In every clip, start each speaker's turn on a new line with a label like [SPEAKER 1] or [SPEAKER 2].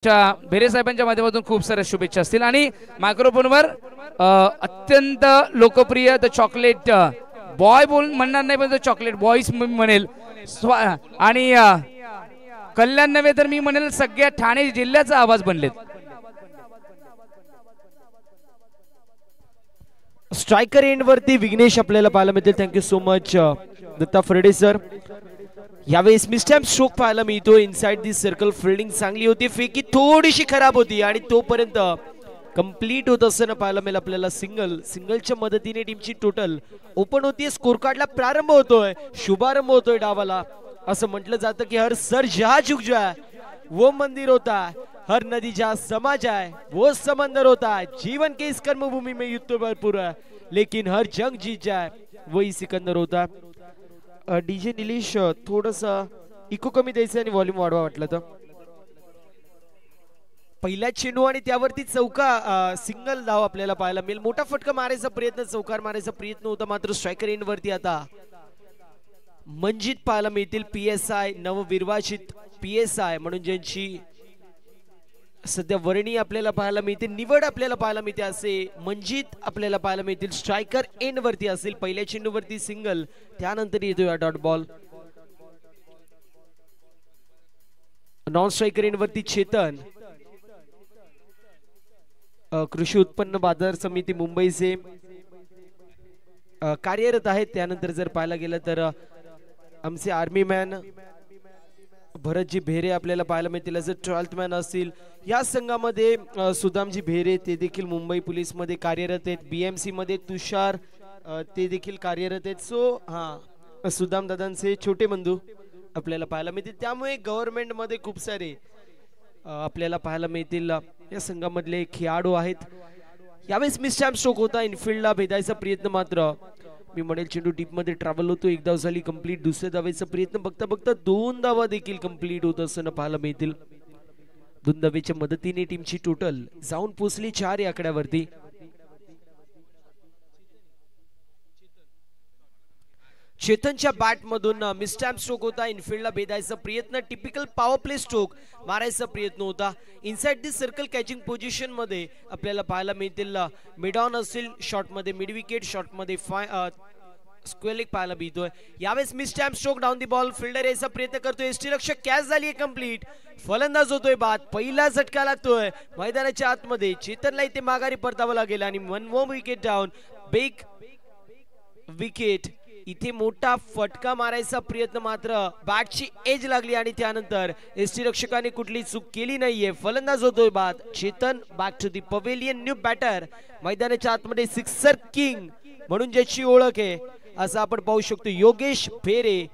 [SPEAKER 1] भेरे साहेबांच्या माध्यमातून खूप साऱ्या शुभेच्छा असतील आणि मायक्रोफोनवर अत्यंत लोकप्रिय द चॉकलेट बॉय बोल म्हणणार नाही पण चॉकलेट बॉयज म्हणेल आणि कल्याण नव्हे तर मी म्हणेल सगळ्या ठाणे जिल्ह्याचा आवाज बनलेत.
[SPEAKER 2] स्ट्रायकर एंड वरती विघ्नेश आपल्याला पाहायला मिळतील. Thank you so much Datta Farde sir. यावेळेस मिस्टॅम्प स्ट्रोक पाहायला मिळतो. इनसाइड दी सर्कल फिल्डिंग चांगली होती, फेकी थोडीशी खराब होती आणि तोपर्यंत कंप्लीट होत असताना पाहायला मिळेल आपल्याला सिंगलच्या मदतीने टीमची टोटल ओपन होतीये. स्कोर कार्डला प्रारंभ होतोय, शुभारंभ होतोय डावाला. असं म्हटलं जातं की हर सर जहां झुक जाए वो मंदिर होता है, हर नदी जहां समा जाए वो समंदर होता है. जीवन के इस कर्मभूमि में युद्ध भरपूर है लेकिन हर जंग जीत जाए वही सिकंदर होता. डीजे निलेश थोडसा इको कमी द्यायचं आणि व्हॉल्यूम वाढवा वाटलं तर. पहिला चेंडू आणि त्यावरती चौका सिंगल धाव आपल्याला पाहायला मिळेल. मोठा फटका मारायचा प्रयत्न, चौकार मारायचा प्रयत्न होता मात्र स्ट्रायकर एंड वरती आता मंजित पाहायला मिळतील. PSI नवविर्वाचित PSI म्हणून ज्यांची सध्या वर्णी आपल्याला पाहायला मिळते, निवड आपल्याला पाहायला मिळते असे मंजित आपल्याला पाहायला मिळतील. स्ट्रायकर एंड वरती असेल. पहिल्या चेंडू वरती सिंगल, त्यानंतर येतो dot ball. Non striker end वरती चेतन कृषी उत्पन्न बाजार समिती मुंबईचे कार्यरत आहेत. त्यानंतर जर पाहायला गेलं तर आमचे आर्मी मॅन भरतजी भेरे आपल्याला पाहायला मिळतील. जर 12th मॅन असतील या संघामध्ये सुदामजी भेरे ते देखील मुंबई पोलीस मध्ये कार्यरत आहेत. BMC मध्ये तुषार ते देखील कार्यरत आहेत. सो हा सुदाम दादांचे छोटे बंधू आपल्याला पाहायला मिळतील. त्यामुळे गव्हर्नमेंट मध्ये खूप सारे आपल्याला पाहायला मिळतील या संघामधले खेळाडू आहेत. यावेळेस मिसटॅम्प स्ट्रोक होता, इनफिल्डला भेदायचा प्रयत्न मात्र मी म्हणेल चेंडू डीप मध्ये ट्रॅव्हल होतो. एक धाव झाली कंप्लीट. दुसऱ्या धावेचा प्रयत्न बघता बघता 2 धावा देखील कंप्लीट होत असताना पाहायला मिळतील. 2 धावेच्या मदतीने टीमची टोटल जाऊन पोहोचली 4 या आकड्यावरती. चेतनच्या बॅट मधून मिसटॅम्प स्ट्रोक होता. इनफिल्डला भेदायचा प्रयत्न, टिपिकल पॉवर प्ले स्ट्रोक मारायचा प्रयत्न होता. Inside the circle catching position मध्ये आपल्याला पाहायला मिळतील. मिड ऑन असेल शॉट मध्ये, मिड विकेट शॉट मध्ये स्क्वेअर लेग पाहायला मिळतोय. यावेळेस mistimed stroke down the ball. Fielder यायचा प्रयत्न करतोय. यष्टीरक्षक कॅच झाली कंप्लीट. फलंदाज होतोय बाद. पहिला झटका लागतोय मैदानाच्या आतमध्ये. चेतनला इथे माघारी परतावं लागेल आणि 1 more wicket down. Big wicket. इथे मोठा फटका मारायचा प्रयत्न मात्र बॅटची एज लागली आणि त्यानंतर यष्टीरक्षकाने कुठली चूक केली नाहीये. फलंदाज होतोय बाद. Chetan back to the pavilion. New batter. मैदानाच्या आतमध्ये सिक्सर किंग म्हणून ज्याची ओळख आहे असं आपण पाहू शकतो. योगेश भेरे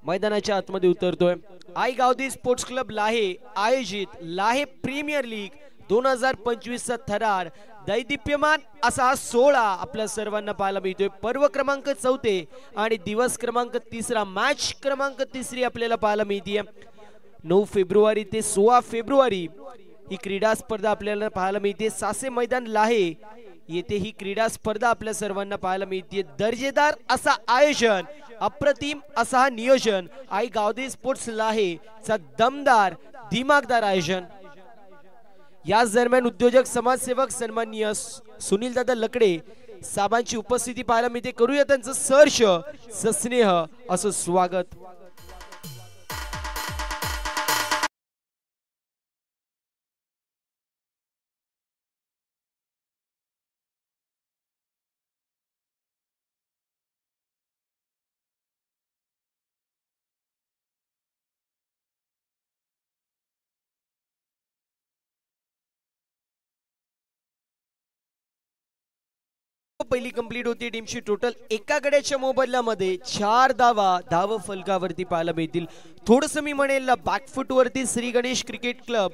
[SPEAKER 2] मैदानाच्या आतमध्ये उतरतोय. आई गावदी स्पोर्ट्स क्लब लाहे आयोजित लाहे प्रीमियर लीग 2025 चा थरार दैदिप्यमान असा हा 16 आपल्या सर्वांना पाहायला मिळतोय. पर्व क्रमांक 4 आणि दिवस क्रमांक 3, मॅच क्रमांक 3 आपल्याला पाहायला मिळते. 9 फेब्रुवारी ते 16 फेब्रुवारी ही क्रीडा स्पर्धा आपल्याला पाहायला मिळते. सासे मैदान लाहे येथे ही क्रीडा स्पर्धा आपल्या सर्वांना पाहायला मिळते. दर्जेदार असा आयोजन, अप्रतिम असा हा नियोजन. आई गावदी स्पोर्ट्स लाहे चा दमदार दिमागदार आयोजन. याच दरम्यान उद्योजक समाजसेवक सन्माननीय सुनील दादा लकडे साहेबांची उपस्थिती पाहायला मिळते. करूया त्यांचं सहर्ष सस्नेह असं स्वागत. पहिली कंप्लीट होती टीमची टोटल. एका गड्याच्या मोबदल्यामध्ये 4 धाव फलकावरती पाहायला मिळतील. थोडस मी म्हणेल बॅकफुट वरती श्री गणेश क्रिकेट क्लब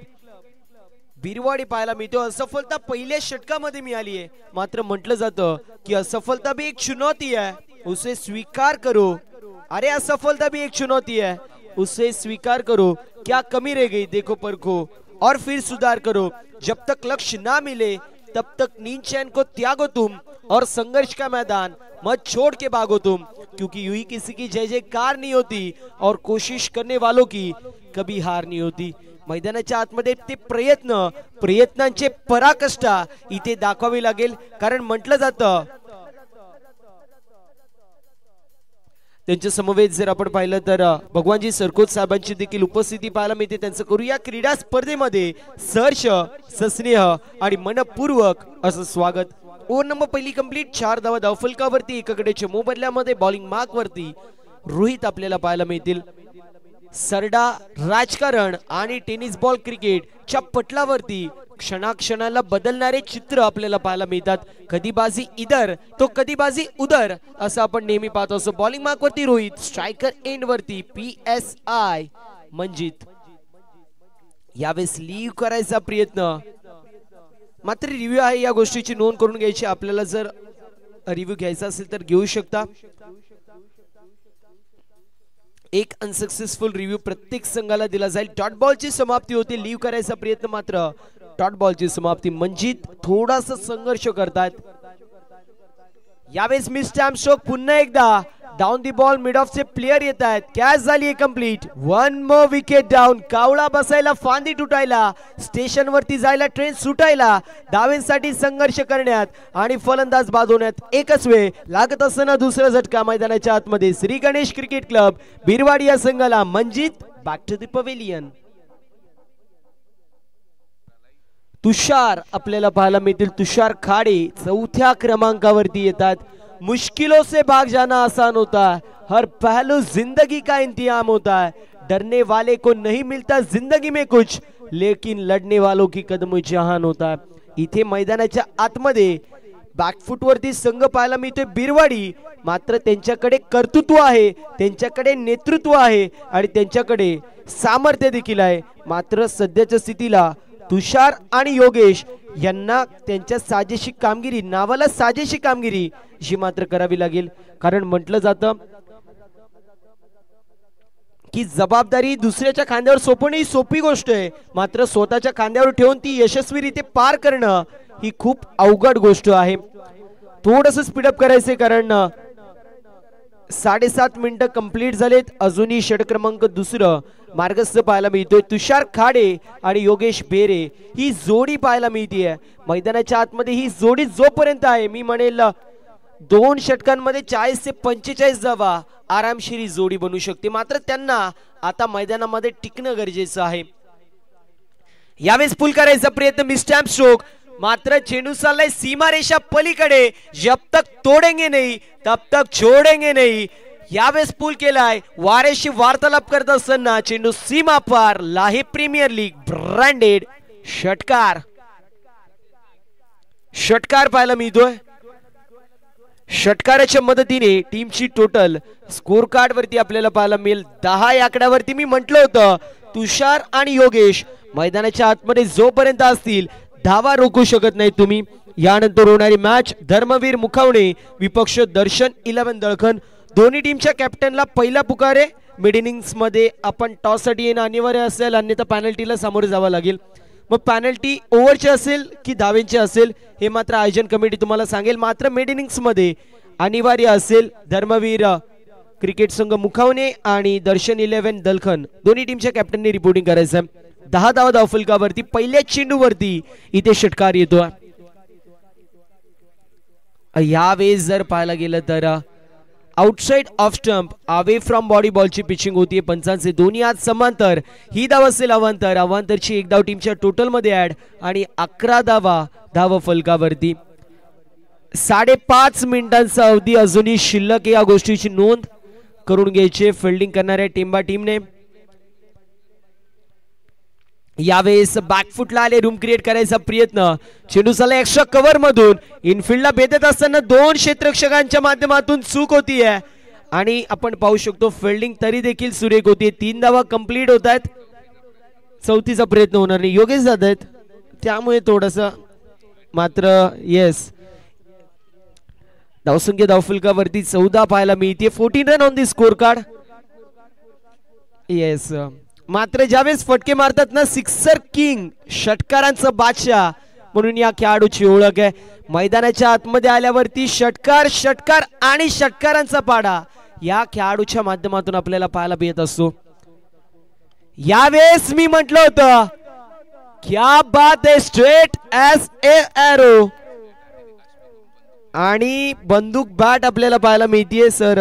[SPEAKER 2] बिरवाडी पाहायला मिळतो. असफलता पहिल्या षटकामध्ये मिळाली आहे मात्र म्हटलं जातं की असफलता भी एक चुनौती है उसे स्वीकार करो. अरे असफलता भी एक चुनौती है उसे स्वीकार करो. क्या कमी रह गई देखो परखो और फिर सुधार करो. जब तक लक्ष्य ना मिले तब तक नींद चैन को त्यागो तुम और संघर्ष का मैदान मत छोड़ के भागो तुम, क्योंकि यूं ही किसी की जय जयकार नहीं होती और कोशिश करने वालों की कभी हार नहीं होती. मैदानाच्या आतमध्ये ते प्रयत्नांचे पराकाष्ठा इथे दाखवावी लागेल. कारण म्हटलं जातं त्यांच्या समवेत जर आपण पाहिलं तर भगवानजी सरकोत साहेबांची देखील उपस्थिती पाहायला मिळते. त्यांचं करूया क्रीडा स्पर्धेमध्ये सहर्ष सस्नेह आणि मनपूर्वक असं स्वागत. ओव्हर नंबर पहिली कंप्लीट. 4 धावा धावफलकावरती. एकाकडेच्या मोबदल्यामध्ये बॉलिंग मार्क वरती रोहित आपल्याला पाहायला मिळतील. सरडा राजकारण आणि टेनिस बॉल क्रिकेटच्या पटलावरती क्षणाक्षणाला बदलणारे चित्र आपल्याला पाहायला मिळतात. कधी बाजी इधर तो कधी बाजी उधर असं आपण नेहमी पाहतो असं. बॉलिंग मार्क वरती रोहित. स्ट्रायकर एंड वरती PSI मंजित. यावेळेस लीव करायचा प्रयत्न, मात्र रिव्ह्यू आहे या गोष्टीची नोंद करून घ्यायची. आपल्याला जर रिव्ह्यू घ्यायचा असेल तर घेऊ शकता. एक अनसक्सेसफुल रिव्ह्यू प्रत्येक संघाला दिला जाईल. डॉट बॉलची समाप्ती होती. लीव करायचा प्रयत्न, मात्र डॉट बॉलची समाप्ती. मंजित थोडासा संघर्ष करतात. यावेळेस मिस स्टॅम्प स्ट्रोक पुन्हा एकदा down the ball mid of चे प्लेयर येत आहेत. कॅच झाली कंप्लीट. 1 more wicket down. कावळा बसायला, फांदी तुटायला, स्टेशन वरती जायला, ट्रेन सुटायला, डावेंसाठी संघर्ष करण्यात आणि फलंदाज बाद होण्यात एकच वेळ लागत असताना दुसरा झटका मैदानाच्या आतमध्ये. श्री गणेश क्रिकेट क्लब बिरवाडी या संघाला. Manjit back to the pavilion. Tushar आपल्याला पाहायला मिळतील. तुषार खाडे 4थ्या क्रमांकावरती येतात. मुश्किलों से भाग जाना आसान होता है, हर पहलू जिंदगी का इंतजाम होता है. डरने वाले को नहीं मिलता जिंदगी में कुछ, लेकिन लढने वालों की कदम जहान होता है. इथे मैदानाच्या आतमध्ये बॅकफुट वरती संघ पाहायला मिळतोय बिरवाडी. मात्र त्यांच्याकडे कर्तृत्व आहे, त्यांच्याकडे नेतृत्व आहे आणि त्यांच्याकडे सामर्थ्य देखील आहे. मात्र सध्याच्या स्थितीला तुषार आणि योगेश यांना त्यांच्या साजेशी कामगिरी, नावाला साजेशी कामगिरी जी मात्र करावी लागेल. कारण म्हटलं जातं की जबाबदारी दुसऱ्याच्या खांद्यावर सोपवणे ही सोपी गोष्ट आहे, मात्र स्वतःच्या खांद्यावर ठेवून ती यशस्वीरित्या पार करणं ही खूप अवघड गोष्ट आहे. थोडंसं स्पीडअप करायचे, कारण 7.5 मिनिटं कंप्लीट झालेत. अजूनही षट क्रमांक दुसरं मार्गस्थ पाहायला मिळतोय. तुषार खाडे आणि योगेश बेरे ही जोडी पाहायला मिळतीये मैदानाच्या आतमध्ये. ही जोडी जोपर्यंत आहे, मी म्हणेल 2 षटकांमध्ये 40 ते 45 धावा आरामशीर जोडी बनू शकते. मात्र त्यांना आता मैदानामध्ये टिकणं गरजेचं आहे. यावेळेस पुल करायचा प्रयत्न, मिस स्टॅम्प स्ट्रोक, मात्र चेंडू चाललाय सीमारेषा पलीकडे. जब तक तोडेंगे नहीं तब तक छोडेंगे नहीं. यावेळेस पूल केलाय. वारेशी वार्तालाप करत असताना चेंडू सीमा पार. लाहे प्रीमियर लीग ब्रँडेड षटकार पाहायला मिळतोय. षटकाराच्या मदतीने टीमची टोटल स्कोर कार्ड वरती आपल्याला पाहायला मिळेल 10 या आकड्यावरती. मी म्हटलं होतं तुषार आणि योगेश मैदानाच्या आतमध्ये जोपर्यंत असतील धावा रोखू शकत नाही तुम्ही. यानंतर होणारी मॅच धर्मवीर मुखावणे विपक्ष दर्शन 11 दळखन. दोन्ही टीमच्या कॅप्टनला पहिला पुकारे. मिड इनिंग्स मध्ये आपण टॉस साठी येणं अनिवार्य असेल, अन्यथा पॅनल्टीला सामोरे जावं लागेल. मग पॅनल्टी ओव्हरची असेल की धावेंची असेल हे मात्र आयोजन कमिटी तुम्हाला सांगेल. मात्र मिड इनिंग्स मध्ये अनिवार्य असेल. धर्मवीर क्रिकेट संघ मुखावणे आणि दर्शन 11 दलखन दोन्ही टीमच्या कॅप्टननी रिपोर्टिंग करायचं. 10 धावा धावफलकावरती पहिल्या चेंडूवरती इथे षटकार येतो. यावेळेस जर पाहायला गेलं तर outside off stump away from body बॉलची पिचिंग होती. पंचांचे दोन्ही हात समांतर. ही धाव असेल अवांतर. अवांतरची एक धाव टीमच्या टोटल मध्ये ऍड आणि 11 धावा धावफलकावरती. 5.5 मिनिटांचा अवधी अजूनही शिल्लक. या गोष्टीची नोंद करून घ्यायची फिल्डिंग करणाऱ्या टेंबा टीमने. यावेळेस बॅकफुटला आले, रूम क्रिएट करायचा प्रयत्न. चेंडू चालला एक्स्ट्रा कव्हर मधून. इनफिल्डला भेदत असताना 2 क्षेत्ररक्षकांच्या माध्यमातून चूक होतीये आणि आपण पाहू शकतो फिल्डिंग तरी देखील सुरेख होती. 3 धावा कंप्लीट होत आहेत. 4थीचा प्रयत्न होणार नाही. योगेश जात आहेत त्यामुळे थोडस, मात्र येस धावसंख्या धावफलकावरती 14 पाहायला मिळते. 14 run on the score card. Yes, मात्र ज्यावेळेस फटके मारतात ना सिक्सर किंग, षटकारांचा बादशाह म्हणून या खेळाडूची ओळख आहे. मैदानाच्या आतमध्ये आल्यावरती षटकार षटकार आणि षटकारांचा पाडा या खेळाडूच्या माध्यमातून आपल्याला पाहायला मिळत असतो. यावेळेस मी म्हटलं होतं क्या बात आहे, स्ट्रेट ॲज ए एरो आणि बंदूक बॅट आपल्याला पाहायला मिळतीये सर.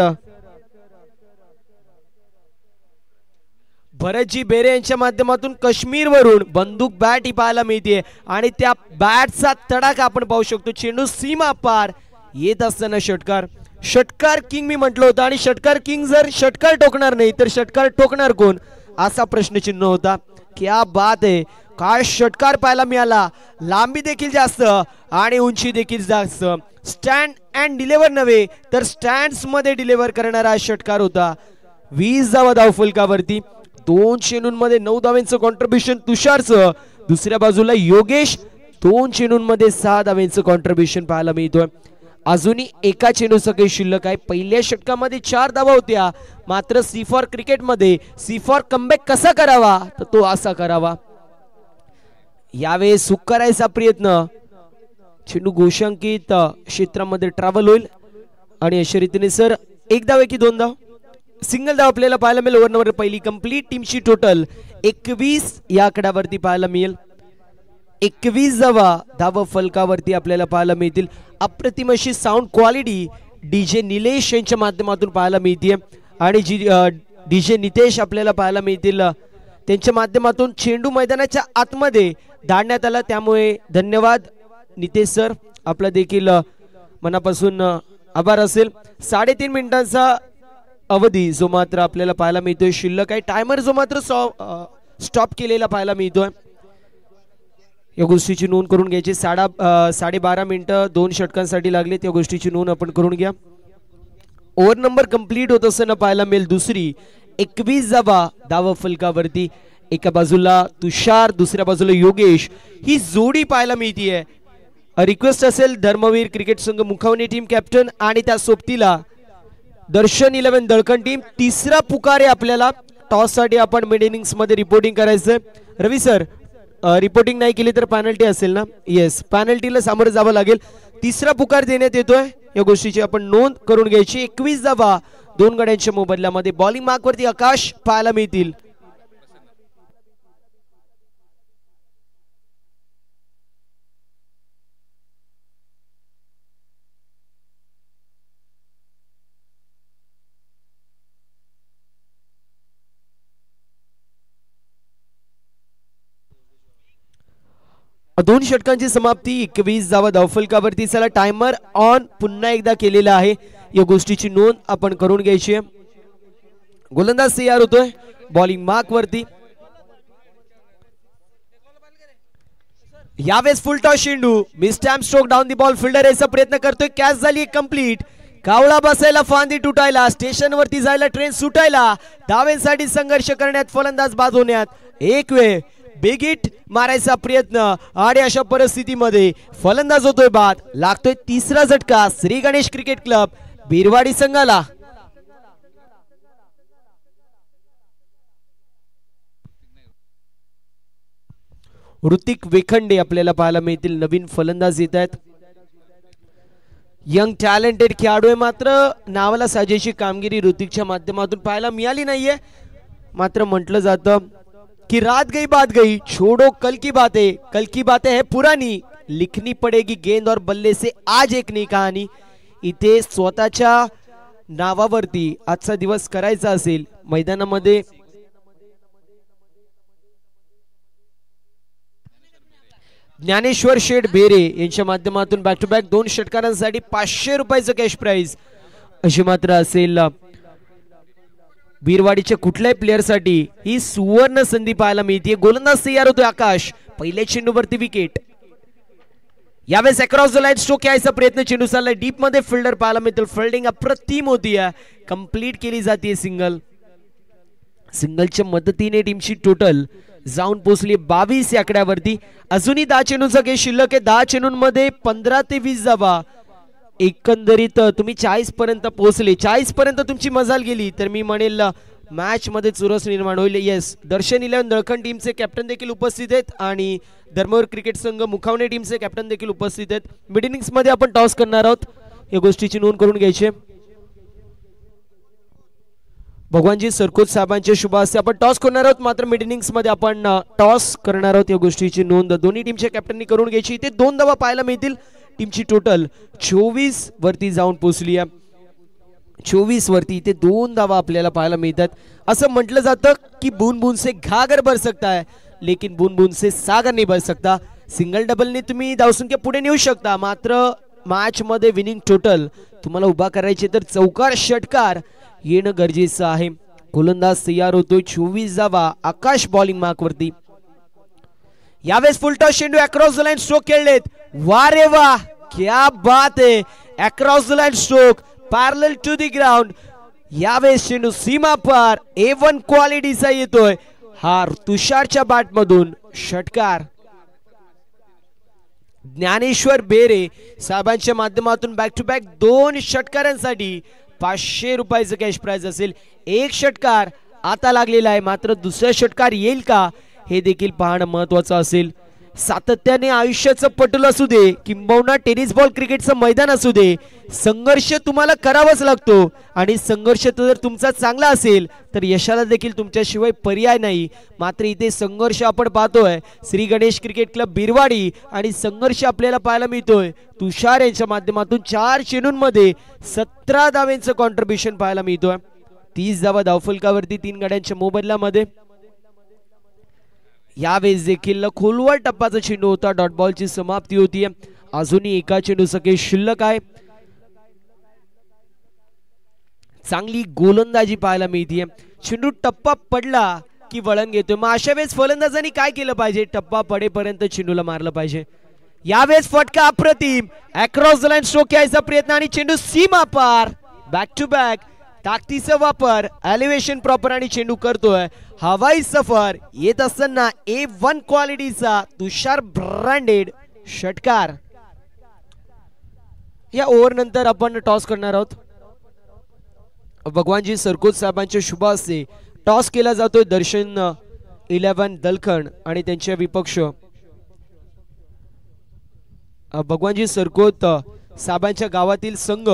[SPEAKER 2] भरतजी बेरे यांच्या माध्यमातून काश्मीर वरून बंदूक बॅट ही पाहायला मिळते आणि त्या बॅटचा तडाखा आपण पाहू शकतो. चेंडू सीमा पार येत असताना षटकार. षटकार किंग मी म्हटलं होतं आणि षटकार किंग जर षटकार टोकणार नाही तर षटकार टोकणार कोण असा प्रश्नचिन्ह होता. क्या बात आहे, काय षटकार पाहायला मिळाला. लांबी देखील जास्त आणि उंची देखील जास्त. स्टँड अँड डिलिव्हर नव्हे तर स्टँड्स मध्ये डिलिव्हर करणारा षटकार होता. 20 धावा धावफलकावरती. 2 चेंडूंमध्ये 9 धावांचं कॉन्ट्रीब्युशन तुषारचं. दुसऱ्या बाजूला योगेश 2 चेंडूंमध्ये 6 धावांचं कॉन्ट्रीब्युशन पाहायला मिळतोय. अजूनही एका चेंडूचं काही शिल्लक आहे. पहिल्या षटकामध्ये 4 धावा होत्या. मात्र सी फॉर क्रिकेटमध्ये सी फॉर कमबॅक कसा करावा तर तो असा करावा. यावेळेस सुख करायचा प्रयत्न. चेंडू गोशांकित क्षेत्रामध्ये ट्रॅव्हल होईल आणि अशा रीतीने सर 1 धाव की 2 धाव सिंगल धाव आपल्याला पाहायला मिळेल. ओव्हर नंबर पहिली कंप्लीट टीमची टोटल 21 या आकड्यावरती पाहायला मिळेल. 21 धावा फलकावरती आपल्याला पाहायला मिळतील. अप्रतिम अशी साऊंड क्वालिटी डीजे निलेश यांच्या माध्यमातून पाहायला मिळते आणि डीजे नितेश आपल्याला पाहायला मिळतील. त्यांच्या माध्यमातून चेंडू मैदानाच्या आतमध्ये धाडण्यात आला. त्यामुळे धन्यवाद नितेश सर, आपला देखील मनापासून आभार असेल. 3.5 मिनिटांचा अवधी जो मात्र आपल्याला पाहायला मिळतोय शिल्लक आहे. टायमर जो मात्र स्टॉप केलेला पाहायला मिळतोय. या गोष्टीची नोंद करून घ्यायची. 12.5 मिनिटं 2 षटकांसाठी लागले. त्या गोष्टीची नोंद आपण करून घ्या. ओव्हर नंबर कंप्लीट होत असताना पाहायला मिळेल दुसरी 21 धावा फलकावरती. एका बाजूला तुषार, दुसऱ्या बाजूला योगेश ही जोडी पाहायला मिळतीये. रिक्वेस्ट असेल धर्मवीर क्रिकेट संघ मुखावणी टीम कॅप्टन आणि त्या सोबतीला दर्शन 11 दळकण टीम. तिसरा पुकार आहे आपल्याला. टॉस साठी आपण मिड इनिंग्स मध्ये रिपोर्टिंग करायचंय. रवी सर रिपोर्टिंग नाही केली तर पेनल्टी असेल ना. येस, पेनल्टीला सामोरं जावं लागेल. तिसरा पुकार देण्यात येतोय. या गोष्टीची आपण नोंद करून घ्यायची. 21 धावा 2 गड्यांच्या मोबदल्यामध्ये. बॉलिंग मार्क वरती आकाश पाहायला मिळतील. दोन षटकांची समाप्ती. 21 धावा धावफलकावरती. चला टायमर ऑन पुन्हा एकदा केलेला आहे. या गोष्टीची नोंद आपण करून घ्यायची आहे. गोलंदाज तयार होतोय बॉलिंग मार्क वरती. यावेळेस फुल टॉस चेंडू. Mistimed stroke down the ball. Fielder यायचा प्रयत्न करतोय. कॅच झाली कंप्लीट. कावळा बसायला फांदी तुटायला. स्टेशनवरती जायला ट्रेन सुटायला. धावेसाठी संघर्ष करण्यात फलंदाज बाद होण्यात. एक वेळ बिग हिट मारायचा प्रयत्न आणि अशा परिस्थितीमध्ये फलंदाज होतोय बाद. लागतोय तिसरा झटका श्री गणेश क्रिकेट क्लब बिरवाडी संघाला. ऋतिक वेखंडे आपल्याला पाहायला मिळतील. नवीन फलंदाज येत आहेत. यंग टॅलेंटेड खेळाडू आहे. मात्र नावाला साजेशी कामगिरी ऋतिकच्या माध्यमातून पाहायला मिळाली नाहीये. मात्र म्हटलं जातं कि रात गई बात गई, छोड़ो कल की बातें है पुरानी, लिखनी पड़ेगी गेंद और बल्ले से आज एक नई कहानी. इथे स्वतःच्या नावावरती आजचा दिवस करायचा असेल. मैदानामध्ये ज्ञानेश्वर शेठ बेरे यांच्या माध्यमातून बॅक टू बॅक 2 षटकारांसाठी 500 रुपयाचं कॅश प्राइज अशी मात्र असेल. बीरवाडीच्या कुठल्याही प्लेअर साठी ही सुवर्ण संधी पाहायला मिळते. गोलंदाज तयार होतोय आकाश. पहिल्या चेंडूवरती विकेट. यावेळेस अक्रॉस द लाईन स्ट्रोक यायचा प्रयत्न. चेंडू चाललाय डीप मध्ये. फिल्डर पाहायला मिळतील. फिल्डिंग अप्रतिम होतीये. कंप्लीट केली जाते सिंगल. सिंगलच्या मदतीने टीमची टोटल जाऊन पोहोचली 22 या आकड्यावरती. अजूनही 10 चेंडूंचा खेळ शिल्लक आहे. 10 चेंडूंमध्ये 15 ते 20 धावा. एकंदरीत तुम्ही 40 पर्यंत पोहोचले. 40 पर्यंत तुमची मजाल गेली तर मी म्हणेल मॅच मध्ये चुरस निर्माण होईल. येस, दर्शन 11 दळखंड टीमचे कॅप्टन देखील उपस्थित आहेत आणि धर्मवीर क्रिकेट संघ मुखावणे टीमचे कॅप्टन देखील उपस्थित आहेत. मिड इनिंग्स मध्ये आपण टॉस करणार आहोत, या गोष्टीची नोंद करून घ्यायची. भगवानजी सरकोत साहेबांच्या शुभ हस्ते आपण टॉस करणार आहोत. मात्र मिड इनिंग्स मध्ये आपण टॉस करणार आहोत, या गोष्टीची नोंद दोन्ही टीमच्या कॅप्टननी करून घ्यायची. इथे 2 धावा पाहायला मिळतील. टीमची टोटल 24 वरती जाऊन पोहोचली आहे. 24 वरती इथे 2 धावा आपल्याला पाहायला मिळतात. असं म्हटलं जातं की बूंद बूंद से घागर भर सकता है, लेकिन बूंद बूंद से सागर नहीं भर सकता. सिंगल डबलने तुम्ही धावसंख्या पुढे नेऊ शकता, मात्र मॅच मध्ये विनिंग टोटल तुम्हाला उभा करायचे तर चौकार षटकार येणं गरजेचं आहे. गोलंदाज तयार होतोय. 24 धावा आकाश बॉलिंग मार्क वरती. यावेळेस फुल टॉस चेंडू अक्रॉस द लाईन स्ट्रोक खेळलेत. वा रे वा, क्या बात है. Across the line stroke parallel to the ground. यावेळेस चेंडू सीमा पार A1 क्वालिटीचा येतोय. हा तुषारच्या बॅट मधून षटकार. ज्ञानेश्वर बेरे साहेबांच्या माध्यमातून बॅक टू बॅक 2 षटकारांसाठी 500 रुपयाचं कॅश प्राइज असेल. एक षटकार आता लागलेला आहे, मात्र दुसरा षटकार येईल का हे देखील पाहणं महत्वाचं असेल. सातत्याने आयुष्याचं पटल असू दे किंबहुना टेनिस बॉल क्रिकेटचं मैदान असू दे, संघर्ष तुम्हाला करावाच लागतो आणि संघर्ष जर तुमचा चांगला असेल तर यशाला देखील तुमच्याशिवाय पर्याय नाही. मात्र इथे संघर्ष आपण पाहतोय श्री गणेश क्रिकेट क्लब बिरवाडी आणि संघर्ष आपल्याला पाहायला मिळतोय तुषार यांच्या माध्यमातून. 4 चेंडूंमध्ये 17 धावांचं कॉन्ट्रीब्युशन पाहायला मिळतोय. 30 धावा धावफलकावरती 3 गाड्यांच्या मोबदल्यामध्ये. यावेळेस देखील खोलवर टप्पाचा चेंडू होता. डॉट बॉलची समाप्ती होती. अजूनही एका चेंडूचं काही शिल्लक आहे. चांगली गोलंदाजी पाहायला मिळते. चेंडू टप्पा पडला की वळण घेतोय. मग अशा वेळेस फलंदाजांनी काय केलं पाहिजे? टप्पा पडेपर्यंत चेंडूला मारलं पाहिजे. यावेळेस फटका अप्रतिम. अक्रॉस द लाईन स्ट्रोक यायचा प्रयत्न आणि चेंडू सीमा पार. बॅक टू बॅक ताकदीचा वापर, एलिव्हेशन प्रॉपर आणि चेंडू करतोय हवाई सफर. येत असताना A1 क्वालिटीचा तुषार ब्रँडेड षटकार. या ओव्हर नंतर आपण टॉस करणार आहोत. भगवानजी सरकोत साहेबांच्या शुभ हस्ते टॉस केला जातोय. दर्शन 11 दलखंड आणि त्यांच्या विपक्ष भगवानजी सरकोत साहेबांच्या गावातील संघ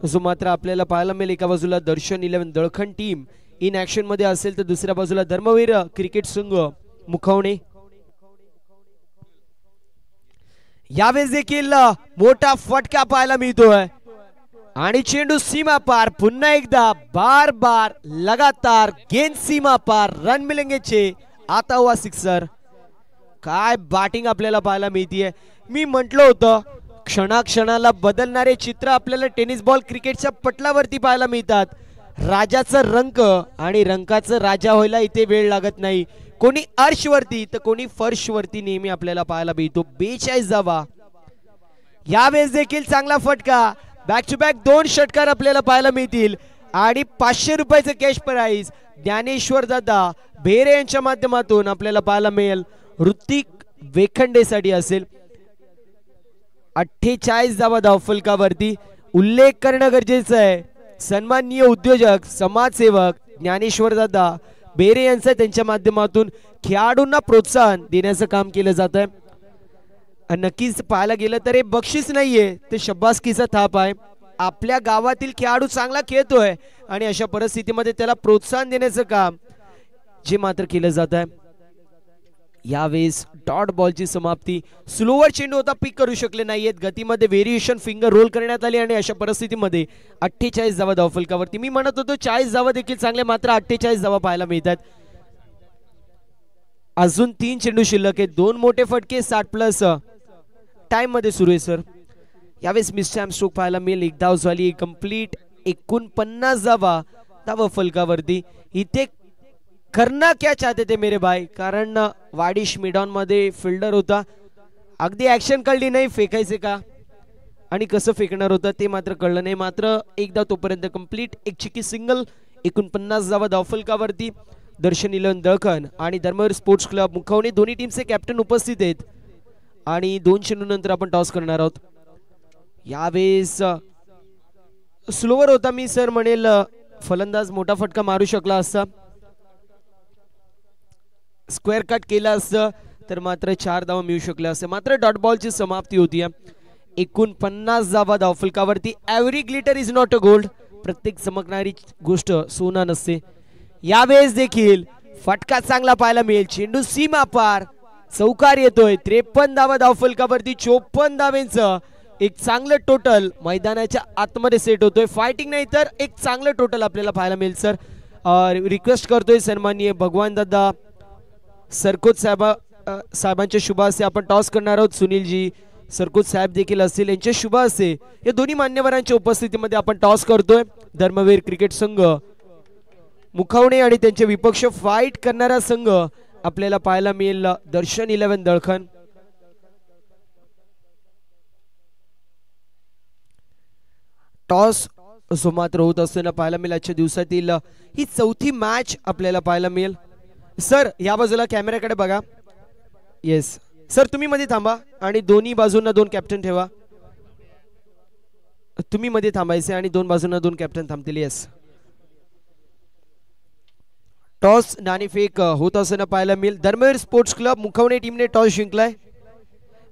[SPEAKER 2] जो मात्र आपल्याला पाहायला मिळेल. एका बाजूला दर्शन 11 दळखंड टीम इन ऍक्शन मध्ये असेल तर दुसऱ्या बाजूला धर्मवीर क्रिकेट संघ मुखवणे. यावेळेस देखील मोठा फटका पाहायला मिळतोय आणि चेंडू सीमा पार. पुन्हा एकदा बार बार लगातार गेंद सीमा पार. रन मिलेंगे. आता हुआ सिक्सर. काय बॅटिंग आपल्याला पाहायला मिळतीये. मी म्हटलं होतं क्षणाक्षणाला बदलणारे चित्र आपल्याला टेनिस बॉल क्रिकेटच्या पटलावरती पाहायला मिळतात. राजाचं रंक आणि रंकाचं राजा व्हायला इथे वेळ लागत नाही. कोणी अर्शवरती तर कोणी फर्शवरती नेहमी आपल्याला पाहायला मिळतो. 42 धावा. यावेळेस देखील चांगला फटका. बॅक टू बॅक 2 षटकार आपल्याला पाहायला मिळतील आणि 500 रुपयाचं कॅश प्राइज ज्ञानेश्वर दादा बेरे यांच्या माध्यमातून आपल्याला पाहायला मिळेल. ऋतिक वेखंडेसाठी असेल. 48 धावा धावफलकावरती. उल्लेख करणं गरजेचं आहे सन्माननीय उद्योजक समाजसेवक ज्ञानेश्वर दादा बेरे यांचं त्यांच्या माध्यमातून खेळाडूंना प्रोत्साहन देण्याचं काम केलं जात आहे. नक्कीच पाहायला गेलं तर हे बक्षीस नाहीये, ते शब्बासकीचा थाप आहे. आपल्या गावातील खेळाडू चांगला खेळतोय आणि अशा परिस्थितीमध्ये त्याला प्रोत्साहन देण्याचं काम जे मात्र केलं जात आहे. यावेळेस डॉट बॉलची समाप्ती. स्लोवर चेंडू होता, पिक करू शकले नाहीयेत. गतीमध्ये व्हेरिएशन फिंगर रोल करण्यात आली आणि अशा परिस्थितीमध्ये 48 धावा धावफलकावरती. मी म्हणत होतो 40 धावा देखील चांगले, मात्र 48 धावा पाहायला मिळतात. अजून 3 चेंडू शिल्लक आहेत. 2 मोठे फटके 60+ टाइम मध्ये सुरू आहे सर. यावेळेस मिस्टॅम स्ट्रोक पाहायला मिळेल. 1 धाव झाली कंप्लीट. 49 धावा धावफलकावरती. इथे करना क्या चाहते थे मेरे भाई, कारण वाडिश मिडॉन मध्ये फिल्डर होता. अगदी ऍक्शन कळली नाही फेकायचे का आणि कसं फेकणार होतं ते मात्र कळलं नाही. मात्र एकदा तोपर्यंत कंप्लीट. एक चिकी सिंगल. 49 धावा धावफलकावरती. दर्शन 11 दळखंड आणि धर्मवीर स्पोर्ट्स क्लब मुखवणे दोन्ही टीमचे कॅप्टन उपस्थित आहेत आणि 2 चेंडू नंतर आपण टॉस करणार आहोत. यावेळेस स्लोवर होता मी सर म्हणेल फलंदाज मोठा फटका मारू शकला असता, स्क्वेअर कट केला असतं तर मात्र 4 धावा मिळू शकल्या असत्या. मात्र डॉट बॉलची समाप्ती होती. 49 धावा धावफलकावरती. Every glitter is not a gold. प्रत्येक चमकणारी गोष्ट सोना नसते. यावेळेस देखील फटका चांगला पाहायला मिळेल. चेंडू सीमा पार, चौकार येतोय. 53 धावा धावफलकावरती. 54 धावेंचं एक चांगलं टोटल मैदानाच्या आतमध्ये सेट होतोय. फायटिंग नाही तर एक चांगलं टोटल आपल्याला पाहायला मिळेल. सर रिक्वेस्ट करतोय सन्माननीय भगवान दादा सरकोत साहेबांच्या शुभ हस्ते आपण टॉस करणार आहोत. सुनीलजी सरकोत साहेब देखील असतील, यांच्या शुभ हस्ते या दोन्ही मान्यवरांच्या उपस्थितीमध्ये आपण टॉस करतोय. धर्मवीर क्रिकेट संघ मुखवणे आणि त्यांचे विपक्ष फाईट करणारा संघ आपल्याला पाहायला मिळेल दर्शन 11 दळखन. टॉस असो मात्र होत असताना पाहायला मिळेल. आजच्या दिवसातील ही 4थी मॅच आपल्याला पाहायला मिळेल. सर या बाजूला कॅमेऱ्याकडे बघा. येस सर, तुम्ही मध्ये थांबा आणि दोन्ही बाजूंना 2 कॅप्टन ठेवा. तुम्ही मध्ये थांबायचे आणि 2 बाजूंना 2 कॅप्टन थांबतील. येस, टॉस नाणेफेक होत असताना पाहायला मिळेल. धर्मवीर स्पोर्ट्स क्लब मुखवणे टीमने टॉस जिंकलाय.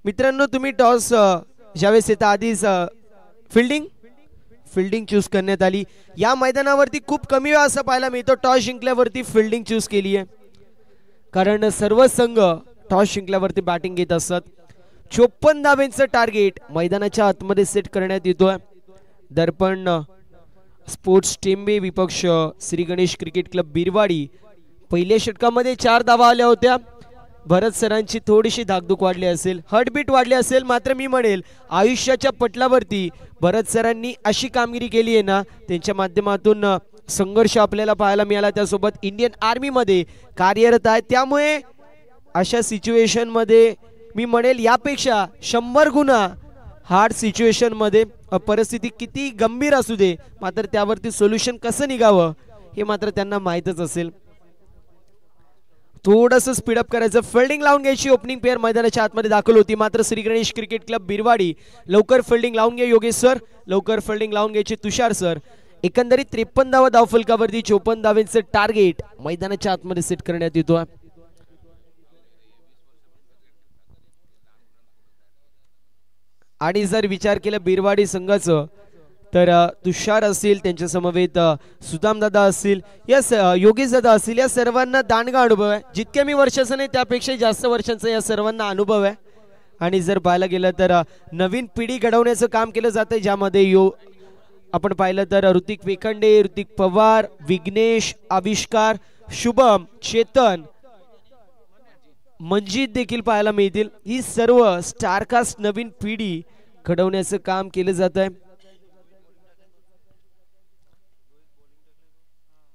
[SPEAKER 2] मित्रांनो, तुम्ही टॉस ज्यावेळेस येता आधीच फिल्डिंग चूज करण्यात आली. या मैदानावरती खूप कमी वेळा असं पाहायला मिळतो टॉस जिंकल्यावरती फिल्डिंग चूज केली आहे, कारण सर्व संघ टॉस जिंकल्यावरती बॅटिंग घेत असतात. 54 धावेंचं टार्गेट मैदानाच्या आतमध्ये सेट करण्यात येतोय. दर्पण स्पोर्ट्स टेंबे विपक्ष श्री गणेश क्रिकेट क्लब बिरवाडी. पहिल्या षटकामध्ये 4 धावा आल्या होत्या. भरत सरांची थोडीशी धाकधूक वाढली असेल, हार्टबीट वाढली असेल, मात्र मी म्हणेल आयुष्याच्या पटलावरती भरत सरांनी अशी कामगिरी केली आहे ना, त्यांच्या माध्यमातून संघर्ष आपल्याला पाहायला मिळाला. त्यासोबत इंडियन आर्मी मध्ये कार्यरत आहे. त्यामुळे अशा सिच्युएशन मध्ये मी म्हणेल यापेक्षा 100 गुणा हार्ड सिच्युएशन मध्ये परिस्थिती किती गंभीर असू दे, मात्र त्यावरती सोल्युशन कसं निघावं हे मात्र त्यांना माहीतच असेल. थोडंसं स्पीडअप करायचं. फिल्डिंग लावून घ्यायची. ओपनिंग पेअर मैदानाच्या आतमध्ये दाखल होती, मात्र श्री गणेश क्रिकेट क्लब बिरवाडी लवकर फिल्डिंग लावून घ्या. योगेश सर लवकर फिल्डिंग लावून घ्यायची. तुषार सर. एकंदरीत 53 धावा धावफलकावरती 54 धावेंचं टार्गेट मैदानाच्या आतमध्ये सेट करण्यात येतो. आणि जर विचार केला बिरवाडी संघाचं तर तुषार असतील, त्यांच्या समवेत सुदाम दादा असतील, या योगेश दादा असतील, या सर्वांना दांडगा अनुभव आहे. जितक्या मी वर्षाचा नाही त्यापेक्षा जास्त वर्षांचा या सर्वांना अनुभव आहे. आणि जर पाहायला गेलं तर नवीन पिढी घडवण्याचं काम केलं जातं, ज्यामध्ये आपण पाहिलं तर ऋतिक वेखंडे, ऋतिक पवार, विघ्नेश, आविष्कार, शुभम, चेतन, मंजित देखील पाहायला मिळतील. ही सर्व स्टारकास्ट नवीन पिढी घडवण्याचं काम केलं जात आहे.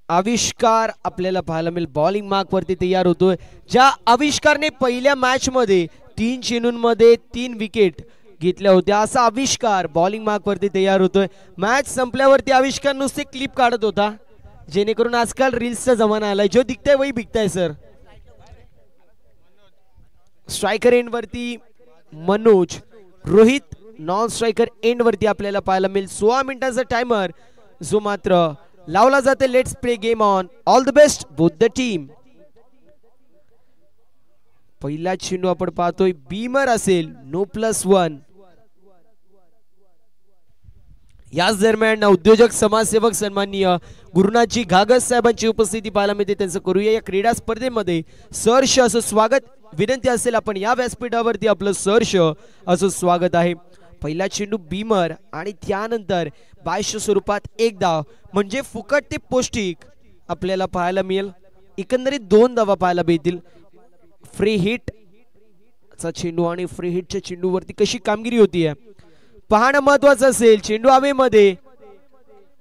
[SPEAKER 2] आविष्कार आपल्याला पाहायला मिळेल बॉलिंग मार्क वरती तयार होतोय. ज्या आविष्कारने पहिल्या मॅच मध्ये 3 चेंडूंमध्ये 3 विकेट घेतल्या होत्या, असा आविष्कार बॉलिंग मार्क वरती तयार होतोय. मॅच संपल्यावरती आविष्कार नुसते क्लिप काढत होता, जेणेकरून आजकाल रील्सचा जमाना आलाय. जो दिखताय वही बिकताय. सर स्ट्रायकर एंड वरती Manoj, Rohit non striker end वरती आपल्याला पाहायला मिळेल. 16 मिनिटांचा टायमर जो मात्र लावला जाते. Let's play game on. All the best both the team. पहिला चेंडू आपण पाहतोय बीमर असेल, नो +1. याच दरम्यान उद्योजक समाजसेवक सन्माननीय गुरुनाथजी घागस साहेबांची उपस्थिती पाहायला मिळते. त्यांचं करूया या क्रीडा स्पर्धेमध्ये सहर्ष असं स्वागत. विनंती असेल आपण या व्यासपीठावरती आपलं सहर्ष असं स्वागत आहे. पहिला चेंडू बीमर आणि त्यानंतर बाह्य स्वरूपात 1 धाव, म्हणजे फुकट ते पौष्टिक आपल्याला पाहायला मिळेल. एकंदरीत 2 धावा पाहायला मिळतील. फ्री हिट चा चेंडू आणि फ्री हिटच्या चेंडूवरती कशी कामगिरी होती पाहणं महत्वाचं असेल. चेंडू हवेमध्ये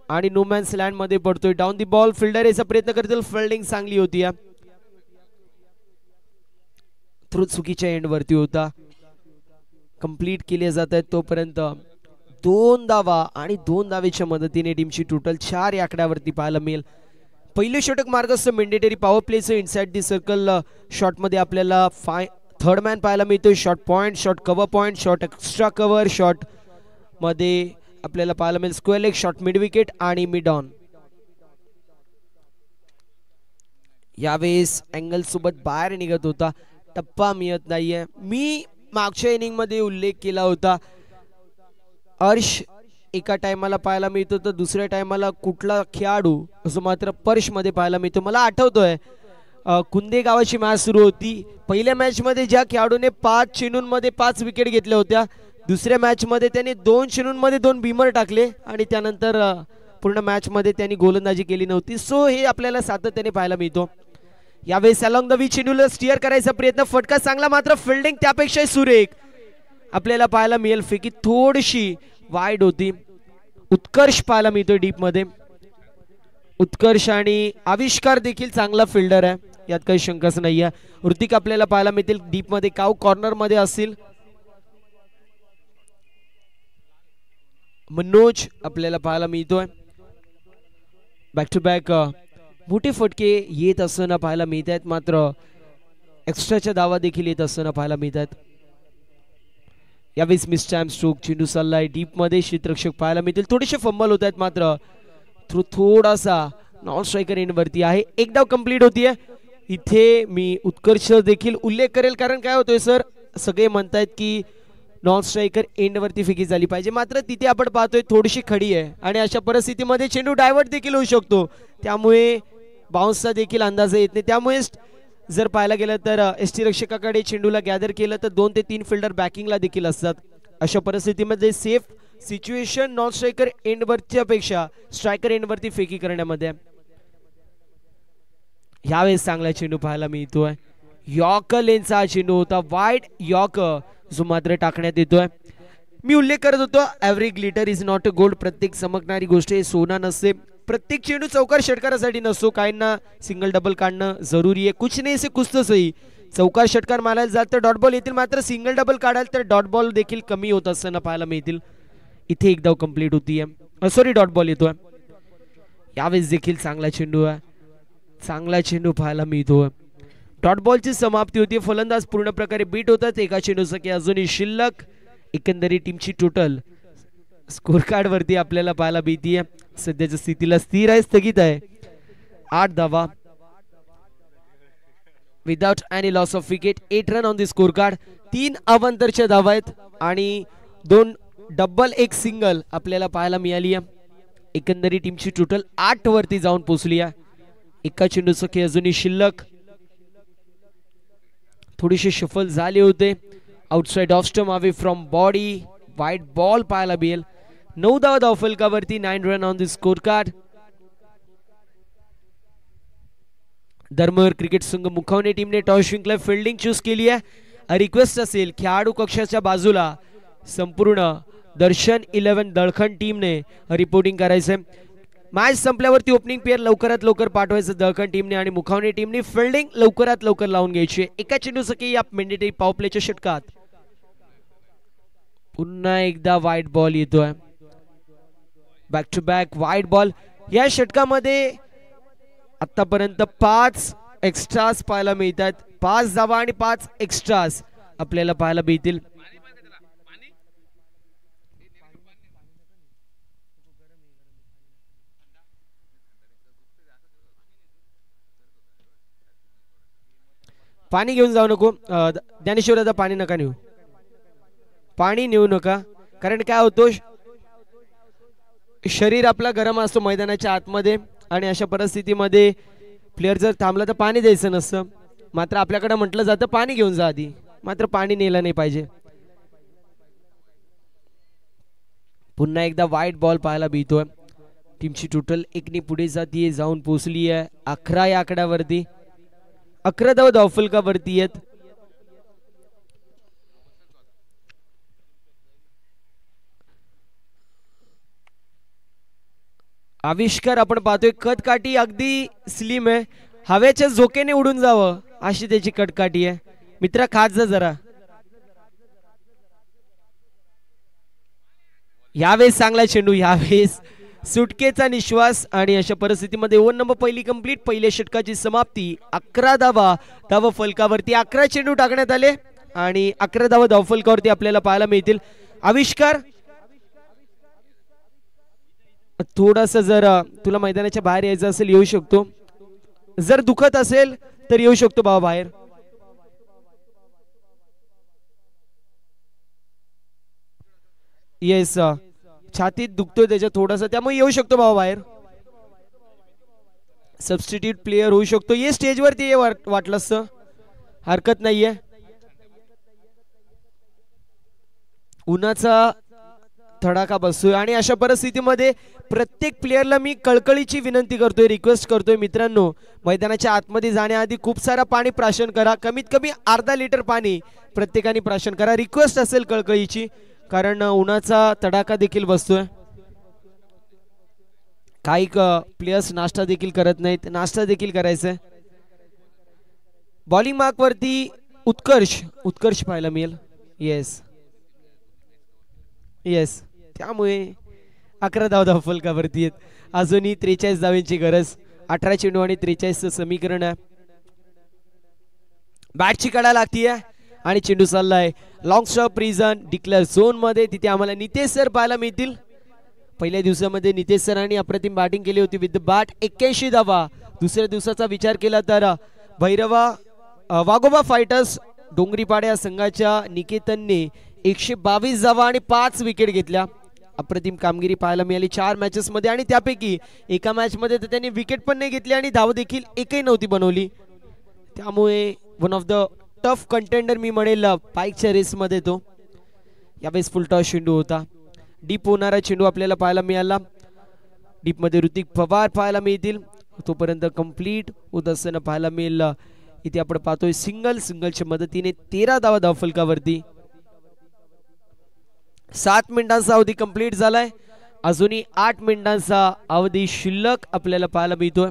[SPEAKER 2] आणि नो मॅन्स लँड मध्ये पडतोय. डाऊन दी बॉल फिल्डर याचा प्रयत्न करतील. फिल्डिंग चांगली होती. थ्रू चुकीच्या एंड वरती होता. कंप्लीट केले जात आहेत. तोपर्यंत 2 धावा आणि 2 धावेच्या मदतीने टीमची टोटल 4 या आकड्यावरती पाहायला मिळेल. पहिले षटक मार्गस्थ मेंडेटरी पॉवर प्लेचं इनसाइड दी सर्कल शॉट मध्ये आपल्याला थर्ड मॅन पाहायला मिळतोय. Shot point, shot cover point, shot extra cover, shot मध्ये आपल्याला पाहायला मिळेल square leg, shot mid wicket आणि मिड ऑन. यावेळेस अँगल सोबत बाहेर निघत होता, टप्पा मिळत नाहीये. मी मागच्या इनिंग मध्ये उल्लेख केला होता, अर्श एका टायमाला पाहायला मिळतो तर दुसऱ्या टायमाला कुठला खेळाडू असं मात्र पर्श मध्ये पाहायला मिळतो. मला आठवतोय कुंदे गावाची मॅच सुरू होती. पहिल्या मॅच मध्ये ज्या खेळाडूने 5 चेंडूंमध्ये 5 विकेट घेतल्या होत्या, दुसऱ्या मॅच मध्ये त्यांनी 2 चेंडूंमध्ये 2 बीमर टाकले आणि त्यानंतर पूर्ण मॅच मध्ये त्यांनी गोलंदाजी केली नव्हती. सो हे आपल्याला सातत्याने पाहायला मिळतो. यावेळेस अलॉंग द वी चेंडूला स्टिअर करायचा प्रयत्न, फटका चांगला, मात्र फिल्डिंग त्यापेक्षा सुरेख आपल्याला पाहायला मिळेल. फेकी थोडीशी वाईड होती. उत्कर्ष पाहायला मिळतोय डीप मध्ये. उत्कर्ष आणि आविष्कार देखील चांगला फिल्डर आहे, यात काही शंकाच नाही आहे. ऋतिक आपल्याला पाहायला मिळतील डीप मध्ये, काव कॉर्नर मध्ये असतील. मनोज आपल्याला पाहायला मिळतोय. बॅक टू बॅक मोठे फटके येत असताना पाहायला मिळत आहेत, मात्र एक्स्ट्राच्या धावा देखील येत असताना पाहायला मिळत आहेत. यावेळेस मिस टाइम स्ट्रोक, चेंडू चाललाय डीप मध्ये, क्षेत्ररक्षक पाहायला मिळतील. थोडेसे फंबल होत आहेत, मात्र थ्रू थोडासा नॉन स्ट्रायकर एंड वरती आहे. एक धाव कंप्लीट होतीये. इथे मी उत्कर्ष देखील उल्लेख करेल, कारण काय होतोय सर, सगळे म्हणतायत की नॉन स्ट्रायकर एंड वरती फेकी झाली पाहिजे, मात्र तिथे आपण पाहतोय थोडीशी खडी आहे आणि अशा परिस्थितीमध्ये चेंडू डायव्हर्ट देखील होऊ शकतो, त्यामुळे बाउन्सचा देखील अंदाज येत नाही. त्यामुळे जर पाहायला गेलं तर एसटी रक्षकाकडे चेंडूला गॅदर केलं तर 2 ते 3 फिल्डर बॅकिंगला देखील असतात. अशा परिस्थितीमध्ये safe situation non striker end वरच्या पेक्षा स्ट्रायकर एंड वरती फेकी करण्यामध्ये. यावेळेस चांगला चेंडू पाहायला मिळतोय. यॉर्कर लेनचा हा चेंडू होता, वाईड यॉर्कर जो मात्र टाकण्यात येतोय. मी उल्लेख करत होतो, every glitter is not a gold. प्रत्येक चमकणारी गोष्ट हे सोना नसते. प्रत्येक चेंडू चौकार षटकारासाठी नसतो, काहींना सिंगल डबल काढणं जरुरी आहे. कुछ नाही से कुछ तो सही. चौकार षटकार मारायला जाल तर डॉट बॉल येतील, मात्र सिंगल डबल काढाल तर डॉट बॉल देखील कमी होत असताना पाहायला मिळतील. इथे एक धाव कंप्लीट होतीये, सॉरी डॉट बॉल येतोय. यावेळेस देखील चांगला चेंडू आहे, चांगला चेंडू पाहायला मिळतोय. डॉट बॉलची समाप्ती होती. फलंदाज पूर्ण प्रकारे बीट होतात. एका चेंडूचं की अजूनही शिल्लक. एकंदरीत टीमची टोटल स्कोर कार्ड वरती आपल्याला पाहायला मिळतीये. सध्याच्या स्थितीला स्थिर आहे, स्थगित आहे. 8 धावा without any loss of wicket, 8 run on the score card. 3 अवांतरच्या धावा आहेत आणि 2 डबल 1 सिंगल आपल्याला पाहायला मिळाली आहे. एकंदरीत टीमची टोटल 8 वरती जाऊन पोहोचली आहे. एका चेंडूचं की अजूनही शिल्लक. थोडीशी शफल झाले होते. Outside off stump, away from body, wide ball पाहायला मिळेल. 9 धावा धावफलकावरती, 9 run on the score card. Dharmavar cricket संघ मुखवणे टीमने टॉस जिंकला, फिल्डिंग चूज केली आहे. रिक्वेस्ट असेल खेळाडू कक्षाच्या बाजूला संपूर्ण दर्शन 11 दळखंड टीमने रिपोर्टिंग करायचंय. मॅच संपल्यावरती ओपनिंग पेअर लवकरात लवकर पाठवायचं दळखंड टीमने आणि मुखवणे टीमने फिल्डिंग लवकरात लवकर लावून घ्यायची. एका चेंडूचं की या मेंडेटरी पॉवर प्लेच्या षटकात पुन्हा एकदा वाईड बॉल येतोय. Back to back wide ball. या षटकामध्ये आतापर्यंत 5 एक्स्ट्रास पाहायला मिळतात. 5 धावा आणि 5 एक्स्ट्रास आपल्याला पाहायला मिळतील. पाणी घेऊन जाऊ नको ज्ञानेश्वर दादा, पाणी नका नेऊ, पाणी नेऊ नका. कारण काय होतो, शरीर आपला गरम असतो मैदानाच्या आतमध्ये आणि अशा परिस्थितीमध्ये प्लेयर जर थांबला तर पाणी द्यायचं नसतं, मात्र आपल्याकडे म्हटलं जातं पाणी घेऊन जा आधी, मात्र पाणी नेलं नाही पाहिजे. पुन्हा एकदा वाईड बॉल पाहायला मिळतोय. टीमची टोटल 1 पुढे जातीये, जाऊन पोहोचली आहे 11 या आकड्यावरती. 11 धावा धावफलकावरती आहेत. आविष्कार आपण पाहतोय कटकाठी अगदी स्लिम आहे, हवेच्या झोक्याने उडून जावं अशी त्याची कटकाठी आहे. मित्रा खात जा जरा. यावेळेस चांगला चेंडू, यावेळेस सुटकेचा निश्वास आणि अशा परिस्थितीमध्ये 1 नंबर पहिली कंप्लीट. पहिल्या षटकाची समाप्ती. 11 धावा धावफलकावरती. 11 चेंडू टाकण्यात आले आणि 11 धावा धावफलकावरती आपल्याला पाहायला मिळतील. आविष्कार थोडासा जर तुला मैदानाच्या बाहेर यायचं असेल येऊ शकतो. जर दुखत असेल तर येऊ शकतो बाबा बाहेर. येस छातीत दुखतोय त्याच्या थोडासा, त्यामुळे येऊ शकतो बाबा बाहेर. सबस्टिट्यूट प्लेयर होऊ शकतो. ये स्टेजवरती ये वाटलंस हरकत नाहीये. उन्हाचा धडाका बसतोय आणि अशा परिस्थितीमध्ये प्रत्येक प्लेयरला मी कळकळीची विनंती करतोय, रिक्वेस्ट करतोय मित्रांनो, मैदानाच्या आतमध्ये जाण्याआधी खूप सारा पाणी प्राशन करा. कमीत कमी अर्धा लिटर पाणी प्रत्येकाने प्राशन करा. रिक्वेस्ट असेल कळकळीची, कारण उन्हाचा तडाखा देखील बसतोय. काही प्लेयर्स नाश्ता देखील करत नाहीत, नाश्ता देखील करायचा आहे. बॉलिंग मार्क वरती उत्कर्ष पाहायला मिळेल. येस येस, त्यामुळे 11 धाव फलकावरती आहेत. अजूनही 43 धावांची गरज. 18 चेंडू आणि 43चं समीकरण आहे. बॅटची कडा लागतीये आणि चेंडू चाललाय long stop region declare zone मध्ये. तिथे आम्हाला नितेश सर पाहायला मिळतील. पहिल्या दिवसामध्ये नितेश सरांनी अप्रतिम बॅटिंग केली होती विथ द बॅट 81 धावा. दुसऱ्या दिवसाचा विचार केला तर वाघोबा फायटर्स डोंगरीपाडा या संघाच्या निकेतनने 122 धावा आणि 5 विकेट घेतल्या. अप्रतिम कामगिरी पाहायला मिळाली 4 मॅचेस मध्ये आणि त्यापैकी एका मॅच मध्ये तर त्यांनी विकेट पण नाही घेतली आणि धाव देखील एकही नव्हती बनवली. त्यामुळे one of the tough contender मी म्हणेल पाईकच्या रेस मध्ये तो. यावेळेस फुल टॉस चेंडू होता. डीप होणारा चेंडू आपल्याला पाहायला मिळाला. डीप मध्ये ऋतिक पवार पाहायला मिळतील. तोपर्यंत कंप्लीट होत असताना पाहायला मिळेल. इथे आपण पाहतोय सिंगलच्या मदतीने 13 धावा धावफलकावरती. 7 मिनिटांचा अवधी कंप्लीट झालाय. अजूनही 8 मिनिटांचा अवधी शिल्लक आपल्याला पाहायला मिळतोय.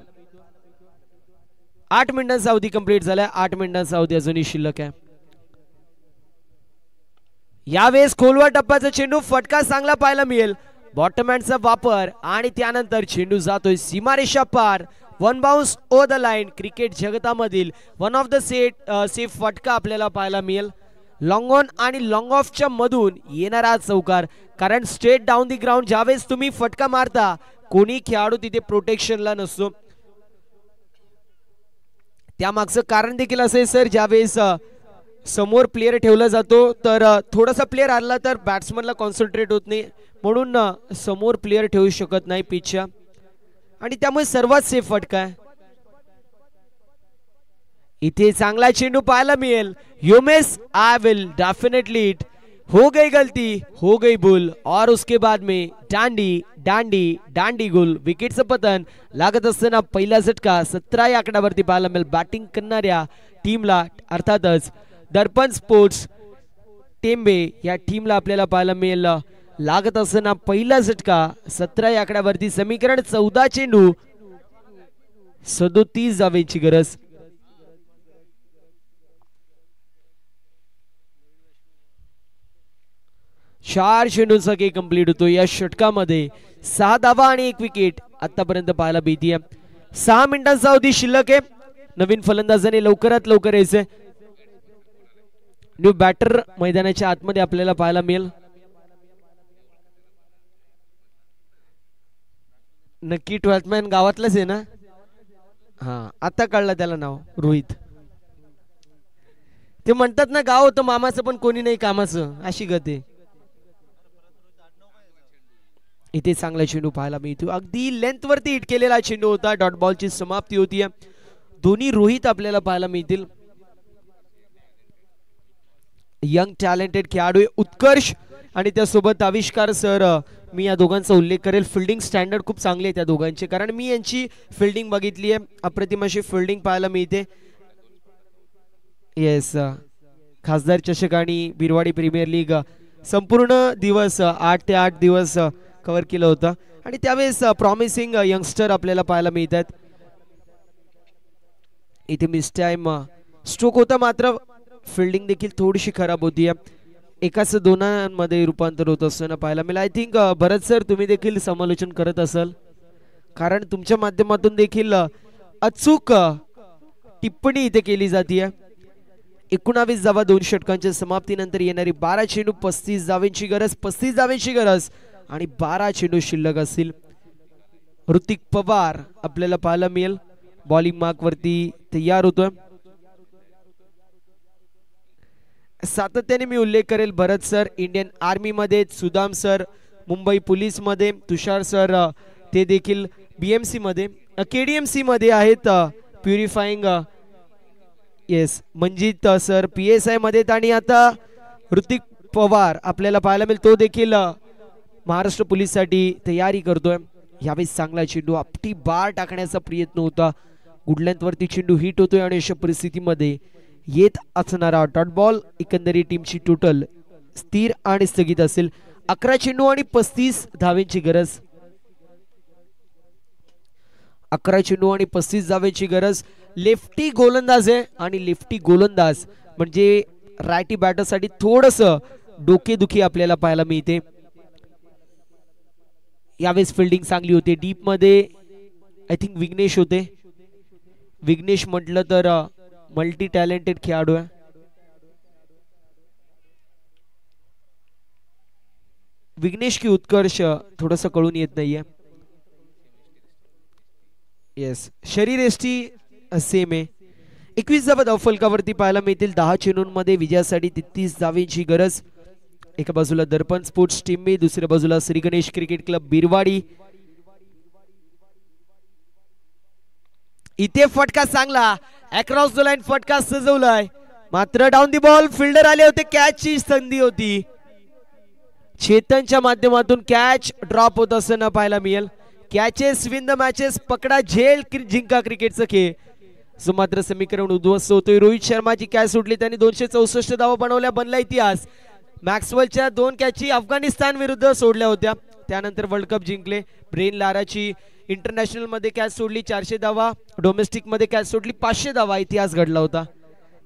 [SPEAKER 2] 8 मिनिटांचा अवधी कंप्लीट झालाय. 8 मिनिटांचा अवधी अजूनही शिल्लक आहे. यावेळेस खोलवर टप्प्याचा चेंडू फटका चांगला पाहायला मिळेल. बॉटम हँडचा वापर आणि त्यानंतर चेंडू जातोय सीमारेषा पार. 1 bounce over the line. Cricket जगतामधील वन ऑफ द सेफ फटका आपल्याला पाहायला मिळेल. लॉंग ऑन आणि लॉंग ऑफच्या मधून येणारा चौकार, कारण स्ट्रेट डाऊन दी ग्राउंड ज्यावेळेस तुम्ही फटका मारता कोणी खेळाडू तिथे प्रोटेक्शनला नसतो. त्यामागचं कारण देखील असे सर, ज्यावेळेस समोर प्लेयर ठेवला जातो तर थोडासा प्लेयर आला तर बॅट्समनला कॉन्सन्ट्रेट होत नाही, म्हणून समोर प्लेयर ठेवू शकत नाही पिचच्या, आणि त्यामुळे सर्वात सेफ फटका आहे. इथे चांगला चेंडू पाहायला मिळेल. ह्यूमेस आई विल डेफिनेटली इट. हो गई गलती हो गई भूल और उसके बाद में दांडी गुल. विकेटचं पतन लागत असताना पहिला झटका 17 या आकड्यावरती पाहायला मिळेल बॅटिंग करणाऱ्या टीमला, अर्थातच दर्पण स्पोर्ट्स टेंबे या टीमला आपल्याला पाहायला मिळेल. लागत असताना पहिला झटका 17 या आकड्यावरती. समीकरण 14 चेंडू 37 धावांची गरज. चार चेंडूंचा के कंप्लीट होतो. या षटकामध्ये 6 धावा आणि 1 विकेट आतापर्यंत पाहायला मिळते. 6 मिनिटांचा अवधी शिल्लक आहे. नवीन फलंदाजाने लवकरात लवकर यायचंय. न्यू बॅटर मैदानाच्या आतमध्ये आपल्याला पाहायला मिळेल. नक्की 12th मॅन गावातलाच आहे ना? हा, आता कळलं त्याला नाव रोहित. ते म्हणतात ना गाव होतं मामाचं पण कोणी नाही कामाचं, अशी गते. इथे चांगला चेंडू पाहायला मिळतो. अगदी लेंथ वरती हिट केलेला चेंडू होता. डॉट बॉलची समाप्ती होती. दोन्ही रोहित आपल्याला पाहायला मिळतील. यंग टॅलेंटेड खेळाडू उत्कर्ष आणि त्यासोबत आविष्कार सर. मी या दोघांचा उल्लेख करेल. फिल्डिंग स्टँडर्ड खूप चांगले आहे त्या दोघांचे, कारण मी यांची फिल्डिंग बघितली आहे. अप्रतिम अशी फिल्डिंग पाहायला मिळते. येस, खासदार चषक आणि बिरवाडी प्रीमियर लीग संपूर्ण दिवस 8 ते 8 दिवस कव्हर केलं होतं, आणि त्यावेळेस प्रॉमिसिंग यंगस्टर आपल्याला पाहायला मिळतात. इथे मिस टाइम स्ट्रोक होता, मात्र फिल्डिंग देखील थोडीशी खराब होती. एकाच दोनांमध्ये रूपांतर होत असताना पाहायला मिळालं. आय थिंक भरत सर तुम्ही देखील समालोचन करत असाल, कारण तुमच्या माध्यमातून देखील अचूक टिप्पणी इथे केली जाते. 19 धावा 2 षटकांच्या समाप्तीनंतर येणारी 12 चेंडू 35 धावांची गरज. 35 धावांची गरज आणि 12 चेंडू शिल्लक असतील. ऋतिक पवार आपल्याला पाहायला मिळेल. बॉलिंग मार्क वरती तयार होतोय. सातत्याने मी उल्लेख करेल भरत सर इंडियन आर्मी मध्ये, सुदाम सर मुंबई पोलीस मध्ये, तुषार सर ते देखील BMC मध्ये, KDMC मध्ये आहेत, purifying yes Manjit sir PSI मध्ये, आणि आता ऋतिक पवार आपल्याला पाहायला मिळेल, तो देखील महाराष्ट्र पोलीस साठी तयारी करतोय. यावेळी चांगला चेंडू आपटी बार टाकण्याचा प्रयत्न होता, गुडलँथ वरती चेंडू हिट होतोय आणि अशा परिस्थितीमध्ये येत असणारा डॉट बॉल एकंदरीत टीमची टोटल स्थिर आणि स्थगित असेल. 11 चेंडू आणि 35 धावेंची गरज. 11 चेंडू आणि 35 धावेंची गरज. लेफ्टी गोलंदाज आहे आणि लेफ्टी गोलंदाज म्हणजे रायटी बॅटर साठी थोडस डोकेदुखी आपल्याला पाहायला मिळते. यावेळेस फिल्डिंग चांगली होते. डीप मध्ये आय थिंक विघ्नेश होते. विघ्नेश म्हटलं तर मल्टी टॅलेंटेड खेळाडू आहे. विघ्नेश की उत्कर्ष थोडस कळून येत नाहीये. येस शरीर एष्टी सेम आहे. 21 धावा धावफलकावरती पाहायला मिळतील. 10 चेंडूंमध्ये विजयासाठी 33 धावेंची गरज. एका बाजूला दर्पण स्पोर्ट्स टीम मी, दुसऱ्या बाजूला श्री गणेश क्रिकेट क्लब बिरवाडी. इथे फटका चांगला अक्रॉस द लाईन फटका सजवलाय, मात्र डाऊन दी बॉल फिल्डर आले होते, कॅचची संधी होती. चेतनच्या माध्यमातून कॅच ड्रॉप होत असताना पाहायला मिळेल. कॅचेस विन द मॅचेस, पकडा झेल जिंका क्रिकेटचा खेळ जो मात्र समीकरण उद्ध्वस्त होतोय. रोहित शर्माची कॅच सुटली, त्यांनी 264 धावा बनवल्या, बनला इतिहास. मॅक्सवेलच्या 2 कॅची अफगाणिस्तान विरुद्ध सोडल्या होत्या, त्यानंतर वर्ल्ड कप जिंकले. ब्रेन लाराची इंटरनॅशनल मध्ये कॅच सोडली, 400 धावा. डोमेस्टिक मध्ये कॅच सोडली, 500 धावा. इतिहास घडला होता.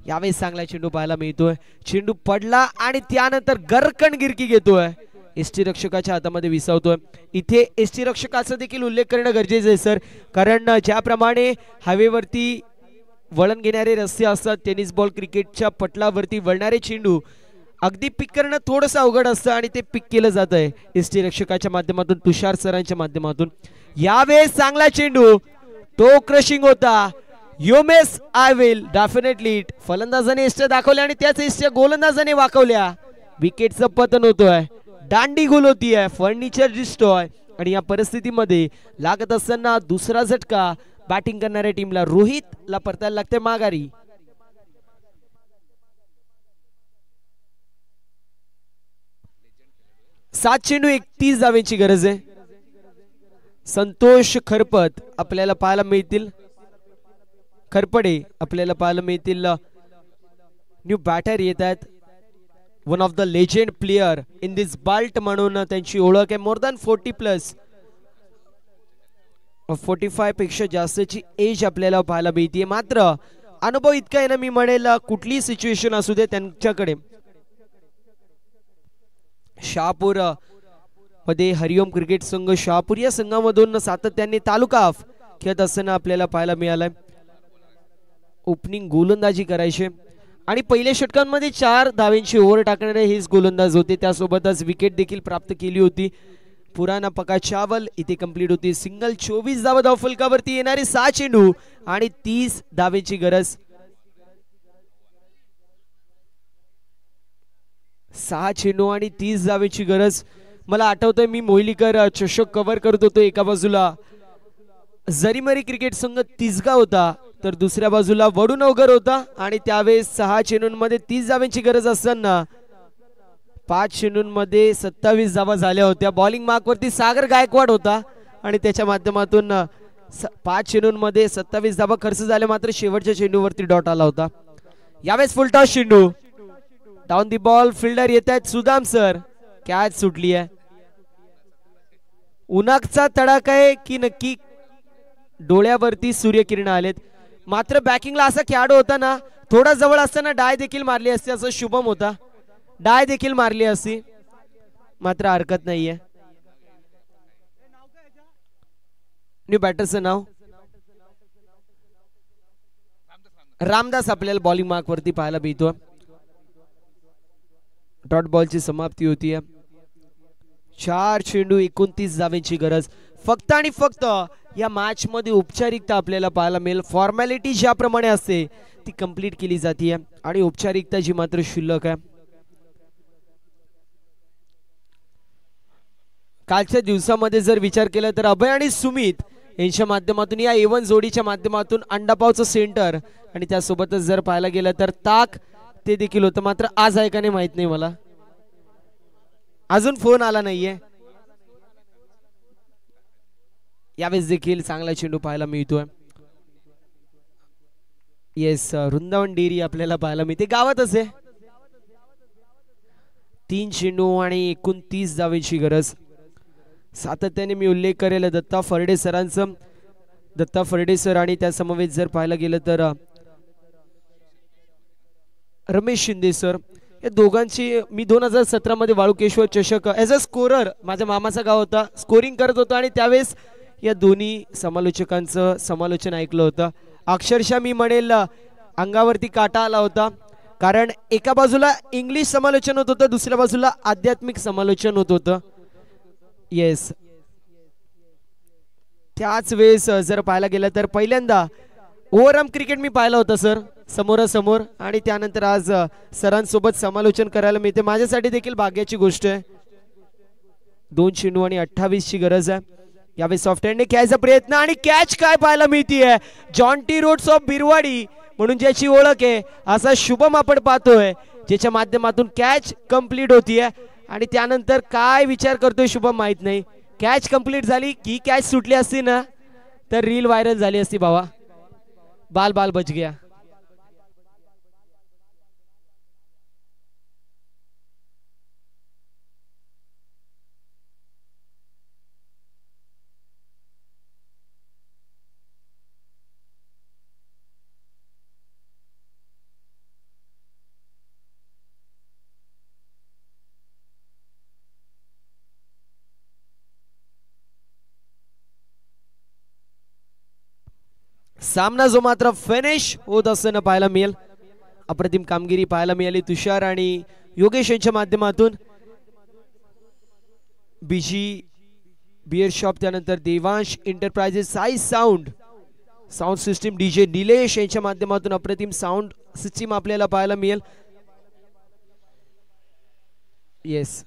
[SPEAKER 2] यावेळेस चांगला चेंडू पाहायला मिळतोय. चेंडू पडला आणि त्यानंतर गरकन गिरकी घेतोय, एसटी रक्षकाच्या हातामध्ये विसावतोय. इथे एसटी रक्षकाचा देखील उल्लेख करणं गरजेचं आहे सर, कारण ज्याप्रमाणे हायवेवरती वळण घेणारे रस्ते असतात, टेनिस बॉल क्रिकेटच्या पटलावरती वळणारे चेंडू अगदी पिक करणं थोडंसं अवघड असतं आणि ते पिक केलं जात आहे एसटी रक्षकाच्या माध्यमातून, तुषार सरांच्या माध्यमातून. यावेळेस चांगला चेंडू, तो क्रशिंग होता. योमेस आय विल डेफिनेटली फलंदाजाने एसट्या दाखवल्या आणि त्याच एसट्या गोलंदाजाने वाकवल्या. विकेटचं पतन होतोय, दांडी गोल होतीये, फर्निचर डिस्ट्रॉय. आणि या परिस्थितीमध्ये लागत असताना दुसरा झटका बॅटिंग करणाऱ्या टीमला रोहितला परतायला लागते माघारी. सात चेंडू 31 धावेंची गरज आहे. संतोष खरपत आपल्याला पाहायला मिळतील, खरपडे आपल्याला पाहायला मिळतील. न्यू बॅटर येत आहेत. One of the legend player in this bolt म्हणून त्यांची ओळख आहे. मोर दॅन 40+ 45 पेक्षा जास्तची एज आपल्याला पाहायला मिळते. मात्र अनुभव इतका आहे ना, मी म्हणेल कुठली सिच्युएशन असू दे त्यांच्याकडे. शहापूर मध्ये हरिओम क्रिकेट संघ शहापूर या संघामधून सातत्याने तालुका ऑफ खेळत असताना आपल्याला पाहायला मिळालाय. ओपनिंग गोलंदाजी करायचे आणि पहिल्या षटकांमध्ये 4 धावेंची ओव्हर टाकणारे हेच गोलंदाज होते. त्यासोबतच विकेट देखील प्राप्त केली होती. पुराना पका चावल इथे कंप्लीट होती. सिंगल 24 धावा धावफलकावरती येणारे 6 चेंडू आणि 30 धावेची गरज. 6 चेंडू आणि 30 धावेची गरज. मला आठवतंय मी मोहिलीकर चषक कव्हर करत होतो. एका बाजूला जरीमरी क्रिकेट संघ तिसगा होता, तर दुसऱ्या बाजूला वडूनवगर होता आणि त्यावेळेस 6 चेंडूंमध्ये 30 धावेंची गरज असताना 5 चेंडूंमध्ये 27 धावा झाल्या होत्या. बॉलिंग मार्क वरती सागर गायकवाड होता आणि त्याच्या माध्यमातून 5 चेंडूंमध्ये 27 धावा खर्च झाल्या, मात्र शेवटच्या चेंडूवरती डॉट आला होता. यावेळेस फुलटॉस चेंडू, डाऊन दी बॉल फिल्डर येत आहेत सुदाम सर, कॅच सुटली आहे. उन्हाचा तडाखा आहे की नक्की डोळ्यावरती सूर्यकिरण आलेत. मात्र बॅकिंगला असा खेळाडू होता ना, थोडा जवळ असताना डाय देखील मारली असती, असं शुभम होता, डाय देखील मारली असती, मात्र हरकत नाहीये. न्यू बॅटरचं नाव रामदास आपल्याला बॉलिंग मार्क वरती पाहायला मिळतो. डॉट बॉलची समाप्ती होती. 4 चेंडू 29 धावेंची गरज. फक्त आणि फक्त या मॅच मध्ये औपचारिकता आपल्याला पाहायला मिळेल. फॉर्मॅलिटी ज्याप्रमाणे असते ती कंप्लीट केली जाते आणि औपचारिकता जी मात्र शुल्लक आहे. कालच्या दिवसामध्ये जर विचार केला तर अभय आणि सुमित यांच्या माध्यमातून या A1 जोडीच्या माध्यमातून अंडापावचं सेंटर आणि त्यासोबतच जर पाहायला गेलं तर ताक ते देखील होतं. मात्र आज आहे का नाही माहित नाही मला, अजून फोन आला नाहीये. यावेळेस देखील चांगला चेंडू पाहायला मिळतोय. येस, वृंदावन डेअरी आपल्याला पाहायला मिळते, गावातच आहे. 3 चेंडू आणि 29 धावेची गरज. सातत्याने मी उल्लेख करेल दत्ता फर्डे सरांचं. दत्ता फर्डे सर आणि त्या समवेत जर पाहायला गेलं तर रमेश शिंदे सर, या दोघांची मी 2017 मध्ये वाळुकेश्वर चषक ॲज अ स्कोरर, माझ्या मामाचा गाव होता, स्कोरिंग करत होतो आणि त्यावेळेस या दोन्ही समालोचकांचं समालोचन ऐकलं होतं. अक्षरशः मी म्हणेल अंगावरती काटा आला होता, कारण एका बाजूला इंग्लिश समालोचन होत होतं, दुसऱ्या बाजूला आध्यात्मिक समालोचन होत होतं. येस, त्याच वेळेस जर पाहायला गेलं तर पहिल्यांदा ओव्हरआर्म क्रिकेट मी पाहिलं होतं सर, समोरासमोर, आणि त्यानंतर आज सरांसोबत समालोचन करायला मिळते. माझ्यासाठी देखील भाग्याची गोष्ट आहे. 2 चेंडू आणि 28 ची गरज आहे. यावेळी सॉफ्ट हँडने घ्यायचा प्रयत्न आणि कॅच काय पाहायला मिळतीये. जॉन्टी रोड्स ऑफ बिरवाडी म्हणून ज्याची ओळख आहे असा शुभम आपण पाहतोय, ज्याच्या माध्यमातून कॅच कंप्लीट होतीये. आणि त्यानंतर काय विचार करतोय शुभम माहित नाही. कॅच कंप्लीट झाली की कॅच सुटली असती ना तर रील व्हायरल झाली असती बाबा. बाल बाल बच गया. सामना जो मात्र फिनिश होत असताना पाहायला मिळेल. अप्रतिम कामगिरी पाहायला मिळाली तुषार आणि योगेश यांच्या माध्यमातून. बीजी बियर शॉप, त्यानंतर Devansh enterprises, Sai sound sound system, DJ Nilesh यांच्या माध्यमातून अप्रतिम साऊंड सिस्टीम आपल्याला पाहायला मिळेल. येस,